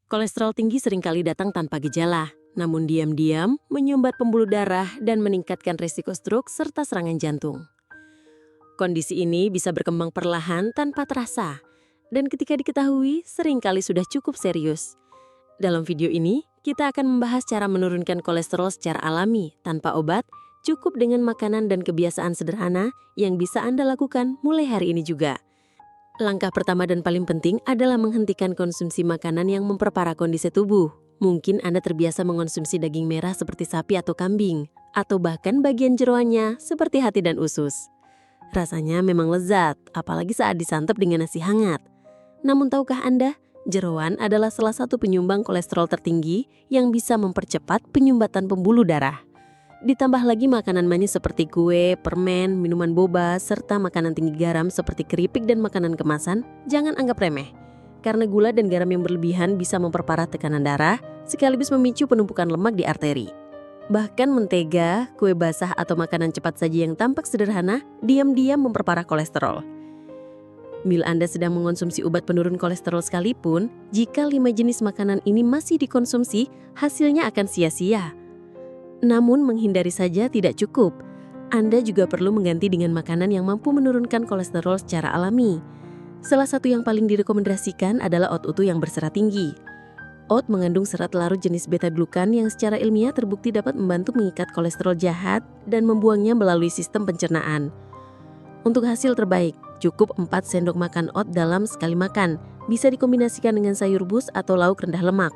Kolesterol tinggi seringkali datang tanpa gejala, namun diam-diam menyumbat pembuluh darah dan meningkatkan risiko stroke serta serangan jantung. Kondisi ini bisa berkembang perlahan tanpa terasa, dan ketika diketahui seringkali sudah cukup serius. Dalam video ini, kita akan membahas cara menurunkan kolesterol secara alami tanpa obat, cukup dengan makanan dan kebiasaan sederhana yang bisa Anda lakukan mulai hari ini juga. Langkah pertama dan paling penting adalah menghentikan konsumsi makanan yang memperparah kondisi tubuh. Mungkin Anda terbiasa mengonsumsi daging merah seperti sapi atau kambing, atau bahkan bagian jeroannya seperti hati dan usus. Rasanya memang lezat, apalagi saat disantap dengan nasi hangat. Namun tahukah Anda, jeroan adalah salah satu penyumbang kolesterol tertinggi yang bisa mempercepat penyumbatan pembuluh darah. Ditambah lagi makanan manis seperti kue, permen, minuman boba, serta makanan tinggi garam seperti keripik dan makanan kemasan, jangan anggap remeh. Karena gula dan garam yang berlebihan bisa memperparah tekanan darah, sekaligus memicu penumpukan lemak di arteri. Bahkan mentega, kue basah atau makanan cepat saji yang tampak sederhana, diam-diam memperparah kolesterol. Bila Anda sedang mengonsumsi obat penurun kolesterol sekalipun, jika 5 jenis makanan ini masih dikonsumsi, hasilnya akan sia-sia. Namun menghindari saja tidak cukup. Anda juga perlu mengganti dengan makanan yang mampu menurunkan kolesterol secara alami. Salah satu yang paling direkomendasikan adalah oat utuh yang berserat tinggi. Oat mengandung serat larut jenis beta-glukan yang secara ilmiah terbukti dapat membantu mengikat kolesterol jahat dan membuangnya melalui sistem pencernaan. Untuk hasil terbaik, cukup 4 sendok makan oat dalam sekali makan. Bisa dikombinasikan dengan sayur bus atau lauk rendah lemak.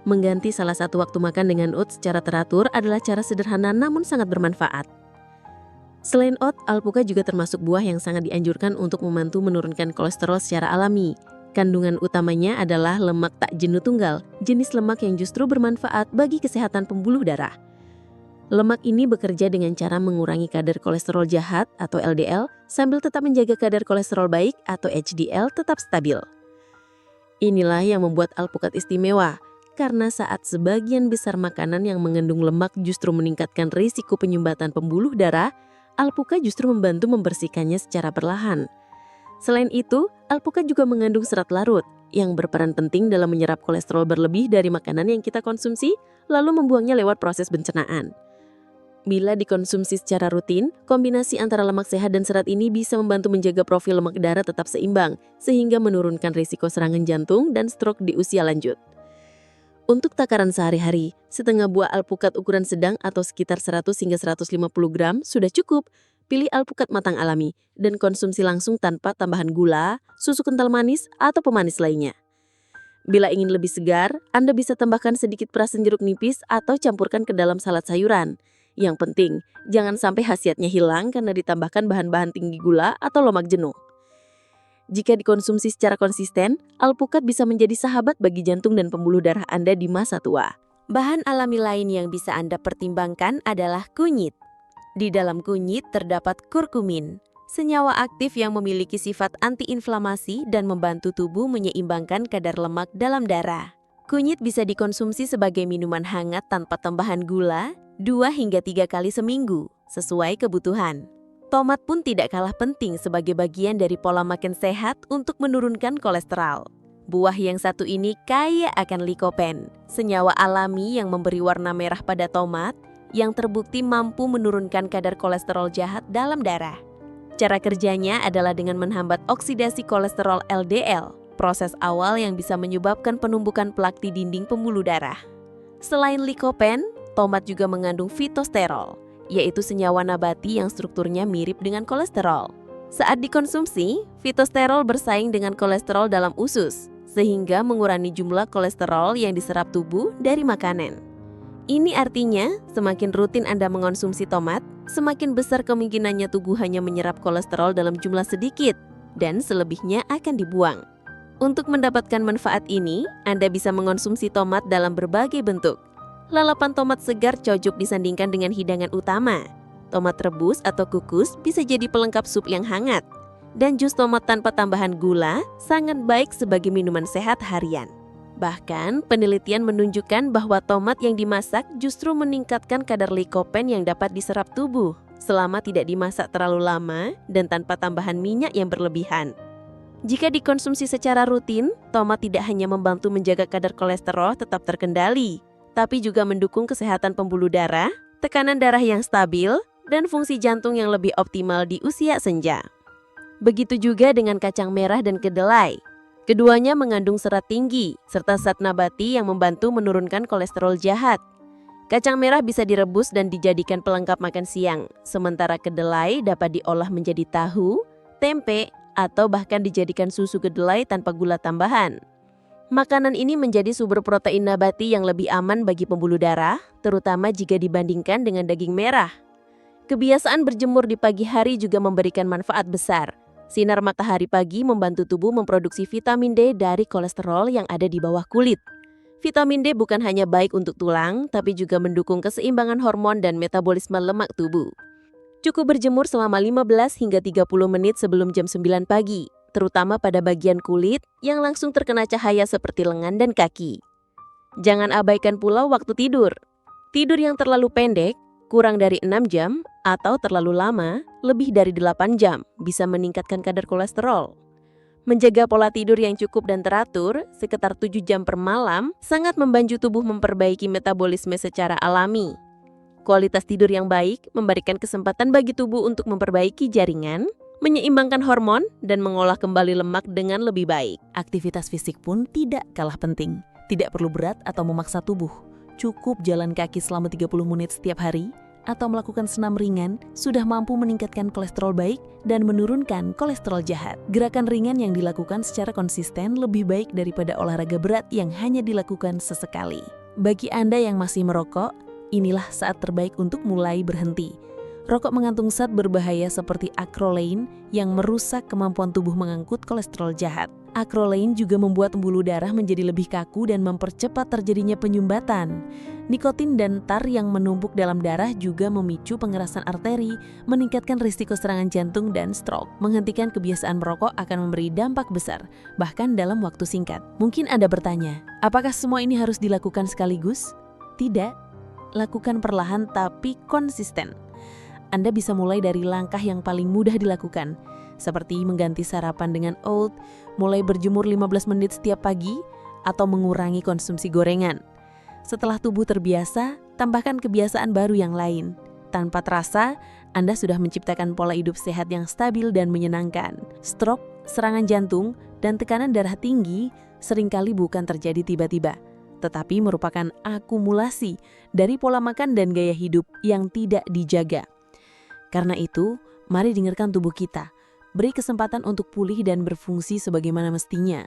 Mengganti salah satu waktu makan dengan oat secara teratur adalah cara sederhana namun sangat bermanfaat. Selain oat, alpukat juga termasuk buah yang sangat dianjurkan untuk membantu menurunkan kolesterol secara alami. Kandungan utamanya adalah lemak tak jenuh tunggal, jenis lemak yang justru bermanfaat bagi kesehatan pembuluh darah. Lemak ini bekerja dengan cara mengurangi kadar kolesterol jahat atau LDL sambil tetap menjaga kadar kolesterol baik atau HDL tetap stabil. Inilah yang membuat alpukat istimewa, karena saat sebagian besar makanan yang mengandung lemak justru meningkatkan risiko penyumbatan pembuluh darah, alpukat justru membantu membersihkannya secara perlahan. Selain itu, alpukat juga mengandung serat larut yang berperan penting dalam menyerap kolesterol berlebih dari makanan yang kita konsumsi, lalu membuangnya lewat proses pencernaan. Bila dikonsumsi secara rutin, kombinasi antara lemak sehat dan serat ini bisa membantu menjaga profil lemak darah tetap seimbang, sehingga menurunkan risiko serangan jantung dan stroke di usia lanjut. Untuk takaran sehari-hari, setengah buah alpukat ukuran sedang atau sekitar 100 hingga 150 gram sudah cukup. Pilih alpukat matang alami dan konsumsi langsung tanpa tambahan gula, susu kental manis, atau pemanis lainnya. Bila ingin lebih segar, Anda bisa tambahkan sedikit perasan jeruk nipis atau campurkan ke dalam salad sayuran. Yang penting, jangan sampai khasiatnya hilang karena ditambahkan bahan-bahan tinggi gula atau lemak jenuh. Jika dikonsumsi secara konsisten, alpukat bisa menjadi sahabat bagi jantung dan pembuluh darah Anda di masa tua. Bahan alami lain yang bisa Anda pertimbangkan adalah kunyit. Di dalam kunyit terdapat kurkumin, senyawa aktif yang memiliki sifat antiinflamasi dan membantu tubuh menyeimbangkan kadar lemak dalam darah. Kunyit bisa dikonsumsi sebagai minuman hangat tanpa tambahan gula 2 hingga 3 kali seminggu, sesuai kebutuhan. Tomat pun tidak kalah penting sebagai bagian dari pola makan sehat untuk menurunkan kolesterol. Buah yang satu ini kaya akan likopen, senyawa alami yang memberi warna merah pada tomat, yang terbukti mampu menurunkan kadar kolesterol jahat dalam darah. Cara kerjanya adalah dengan menghambat oksidasi kolesterol LDL, proses awal yang bisa menyebabkan penumbukan plak di dinding pembuluh darah. Selain likopen, tomat juga mengandung fitosterol, yaitu senyawa nabati yang strukturnya mirip dengan kolesterol. Saat dikonsumsi, fitosterol bersaing dengan kolesterol dalam usus, sehingga mengurangi jumlah kolesterol yang diserap tubuh dari makanan. Ini artinya, semakin rutin Anda mengonsumsi tomat, semakin besar kemungkinannya tubuh hanya menyerap kolesterol dalam jumlah sedikit, dan selebihnya akan dibuang. Untuk mendapatkan manfaat ini, Anda bisa mengonsumsi tomat dalam berbagai bentuk. Lalapan tomat segar cocok disandingkan dengan hidangan utama. Tomat rebus atau kukus bisa jadi pelengkap sup yang hangat. Dan jus tomat tanpa tambahan gula sangat baik sebagai minuman sehat harian. Bahkan, penelitian menunjukkan bahwa tomat yang dimasak justru meningkatkan kadar likopen yang dapat diserap tubuh selama tidak dimasak terlalu lama dan tanpa tambahan minyak yang berlebihan. Jika dikonsumsi secara rutin, tomat tidak hanya membantu menjaga kadar kolesterol tetap terkendali, tapi juga mendukung kesehatan pembuluh darah, tekanan darah yang stabil, dan fungsi jantung yang lebih optimal di usia senja. Begitu juga dengan kacang merah dan kedelai. Keduanya mengandung serat tinggi, serta zat nabati yang membantu menurunkan kolesterol jahat. Kacang merah bisa direbus dan dijadikan pelengkap makan siang, sementara kedelai dapat diolah menjadi tahu, tempe, atau bahkan dijadikan susu kedelai tanpa gula tambahan. Makanan ini menjadi sumber protein nabati yang lebih aman bagi pembuluh darah, terutama jika dibandingkan dengan daging merah. Kebiasaan berjemur di pagi hari juga memberikan manfaat besar. Sinar matahari pagi membantu tubuh memproduksi vitamin D dari kolesterol yang ada di bawah kulit. Vitamin D bukan hanya baik untuk tulang, tapi juga mendukung keseimbangan hormon dan metabolisme lemak tubuh. Cukup berjemur selama 15 hingga 30 menit sebelum jam 9 pagi, terutama pada bagian kulit yang langsung terkena cahaya seperti lengan dan kaki. Jangan abaikan pula waktu tidur. Tidur yang terlalu pendek, kurang dari 6 jam, atau terlalu lama, lebih dari 8 jam, bisa meningkatkan kadar kolesterol. Menjaga pola tidur yang cukup dan teratur, sekitar 7 jam per malam, sangat membantu tubuh memperbaiki metabolisme secara alami. Kualitas tidur yang baik memberikan kesempatan bagi tubuh untuk memperbaiki jaringan, menyeimbangkan hormon, dan mengolah kembali lemak dengan lebih baik. Aktivitas fisik pun tidak kalah penting. Tidak perlu berat atau memaksa tubuh. Cukup jalan kaki selama 30 menit setiap hari, atau melakukan senam ringan sudah mampu meningkatkan kolesterol baik dan menurunkan kolesterol jahat. Gerakan ringan yang dilakukan secara konsisten lebih baik daripada olahraga berat yang hanya dilakukan sesekali. Bagi Anda yang masih merokok, inilah saat terbaik untuk mulai berhenti. Rokok mengandung zat berbahaya seperti acrolein yang merusak kemampuan tubuh mengangkut kolesterol jahat. Acrolein juga membuat pembuluh darah menjadi lebih kaku dan mempercepat terjadinya penyumbatan. Nikotin dan tar yang menumpuk dalam darah juga memicu pengerasan arteri, meningkatkan risiko serangan jantung dan stroke. Menghentikan kebiasaan merokok akan memberi dampak besar, bahkan dalam waktu singkat. Mungkin Anda bertanya, apakah semua ini harus dilakukan sekaligus? Tidak. Lakukan perlahan tapi konsisten. Anda bisa mulai dari langkah yang paling mudah dilakukan, seperti mengganti sarapan dengan oat, mulai berjemur 15 menit setiap pagi, atau mengurangi konsumsi gorengan. Setelah tubuh terbiasa, tambahkan kebiasaan baru yang lain. Tanpa terasa, Anda sudah menciptakan pola hidup sehat yang stabil dan menyenangkan. Stroke, serangan jantung, dan tekanan darah tinggi seringkali bukan terjadi tiba-tiba, tetapi merupakan akumulasi dari pola makan dan gaya hidup yang tidak dijaga. Karena itu, mari dengarkan tubuh kita. Beri kesempatan untuk pulih dan berfungsi sebagaimana mestinya.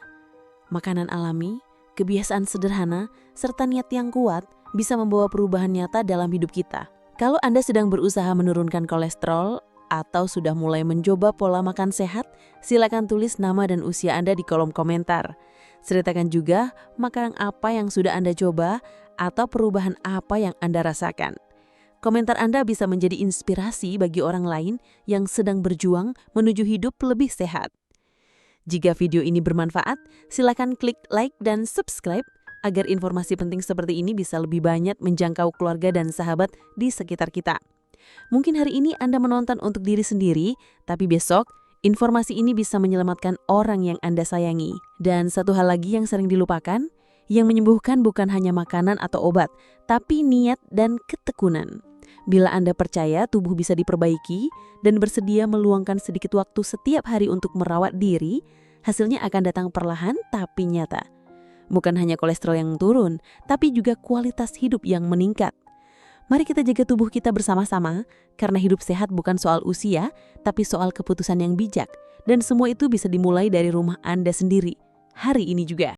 Makanan alami, kebiasaan sederhana, serta niat yang kuat bisa membawa perubahan nyata dalam hidup kita. Kalau Anda sedang berusaha menurunkan kolesterol atau sudah mulai mencoba pola makan sehat, silakan tulis nama dan usia Anda di kolom komentar. Ceritakan juga makanan apa yang sudah Anda coba atau perubahan apa yang Anda rasakan. Komentar Anda bisa menjadi inspirasi bagi orang lain yang sedang berjuang menuju hidup lebih sehat. Jika video ini bermanfaat, silakan klik like dan subscribe agar informasi penting seperti ini bisa lebih banyak menjangkau keluarga dan sahabat di sekitar kita. Mungkin hari ini Anda menonton untuk diri sendiri, tapi besok informasi ini bisa menyelamatkan orang yang Anda sayangi. Dan satu hal lagi yang sering dilupakan, yang menyembuhkan bukan hanya makanan atau obat, tapi niat dan ketekunan. Bila Anda percaya tubuh bisa diperbaiki dan bersedia meluangkan sedikit waktu setiap hari untuk merawat diri, hasilnya akan datang perlahan tapi nyata. Bukan hanya kolesterol yang turun, tapi juga kualitas hidup yang meningkat. Mari kita jaga tubuh kita bersama-sama, karena hidup sehat bukan soal usia, tapi soal keputusan yang bijak. Dan semua itu bisa dimulai dari rumah Anda sendiri, hari ini juga.